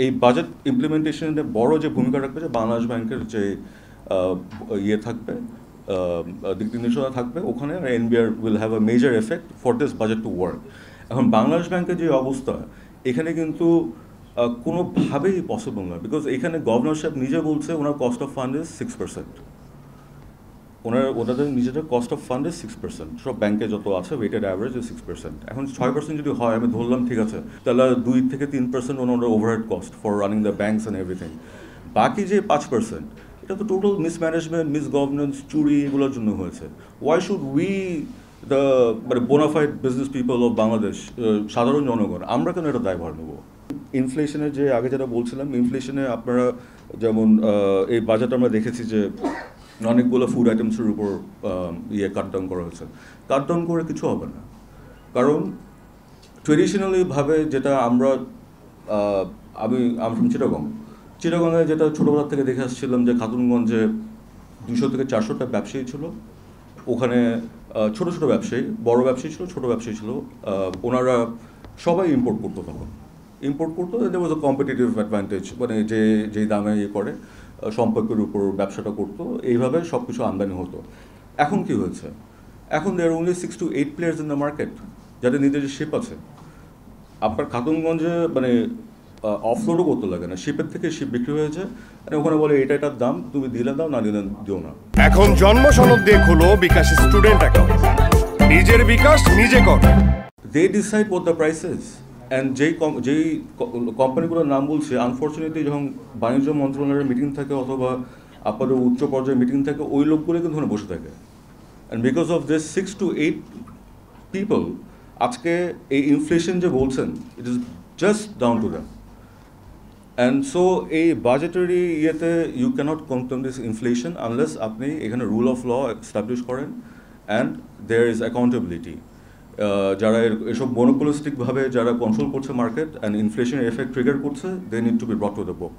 এই বাজেট ইমপ্লিমেন্টেশনে বড় যে ভূমিকা রাখবে যে বাংলাদেশ ব্যাংকের যে ইয়ে থাকবে, দিক নির্দেশনা থাকবে, ওখানে NBR will have a major effect for this budget to work. এখন বাংলাদেশ ব্যাংকের যে অবস্থা, এখানে কিন্তু কোনোভাবেই পসিবল না, বিকজ এখানে গভর্নর সাহেব নিজে বলছে ওনার কস্ট অফ ফান্ড ইজ 6%। ওনাদের নিজেদের কস্ট অফ ফান্ড ইজ 6%, সব ব্যাংকে যত আছে ওয়েটেড অ্যাভারেজ ইজ 6%। এখন 6% যদি হয়, আমি ধরলাম ঠিক আছে, তাহলে 2 থেকে 3% ওনাদের overhead cost for running the banks and everything. বাকি যে 5%, এটা তো টোটাল মিসম্যানেজমেন্ট, মিসগভর্নেন্স, চুরি, এগুলোর জন্য হয়েছে। ওয়াই শুড উই দ্য মানে bona fide business people of Bangladesh, সাধারণ জনগণ, আমরা কেন এটা দায়ভার নেব? ইনফ্লেশনের যে আগে যেটা বলছিলাম, ইনফ্লেশনে আপনারা যেমন এই বাজেট আমরা দেখেছি যে অনেকগুলো ফুড আইটেমসের উপর কাটডাউন করা হয়েছে। কাটডাউন করে কিছু হবে না, কারণ ট্রেডিশনালিভাবে যেটা আমরা আমি ফ্রম চিটাগংয়ে যেটা ছোটোবেলার থেকে দেখে আসছিলাম যে খাতুনগঞ্জে 200 থেকে 400টা ব্যবসায়ী ছিল। ওখানে ছোট ছোট ব্যবসায়ী, বড় ব্যবসায়ী ছিল, ছোট ব্যবসায়ী ছিল। ওনারা সবাই ইম্পোর্ট করতো, তখন ইম্পোর্ট করতো। দের ওয়াজ আ কম্পিটিটিভ অ্যাডভান্টেজ, মানে যেই দামে ইয়ে করে সম্পর্কের উপর ব্যবসাটা করতো, এইভাবে সব কিছু আমদানি হতো। এখন কি হয়েছে? এখন there only 6 to 8 players in the market, যাদের নিজেদের শিপ আছে। আপনার খাতুনগঞ্জে মানে অফলোডও করতে লাগে না, শিপের থেকে শিপ বিক্রি হয়েছে, মানে ওখানে বলে এটার দাম, তুমি দিলে দাও, না দিলে দিও না। এখন জন্ম সনদ দিয়ে খোলো বিকাশ স্টুডেন্ট অ্যাকাউন্ট, নিজের বিকাশ নিজে কর। They decide what the price is. And যেই কোম্পানিগুলোর নাম বলছে, আনফর্চুনেটলি যখন বাণিজ্য মন্ত্রণালয়ের মিটিং থাকে অথবা আপনাদের উচ্চ পর্যায়ের মিটিং থাকে, ওই লোকগুলো কিন্তু ওখানে বসে থাকে। And because of this 6 to 8 people, আজকে এই ইনফ্লেশন যে বলছেন, it is just down to them. And so এই বাজেটারি ইয়েতে you can't control this inflation unless আপনি এখানে রুল অফ ল এস্টাবলিশ করেন অ্যান্ড দেয়ার ইজ অ্যাকাউন্টেবিলিটি। যারা এসব মনোপলিস্টিকভাবে যারা কন্ট্রোল করছে মার্কেট অ্যান্ড ইনফ্লেশনের এফেক্ট ট্রিগার করছে, they need to be brought to the book.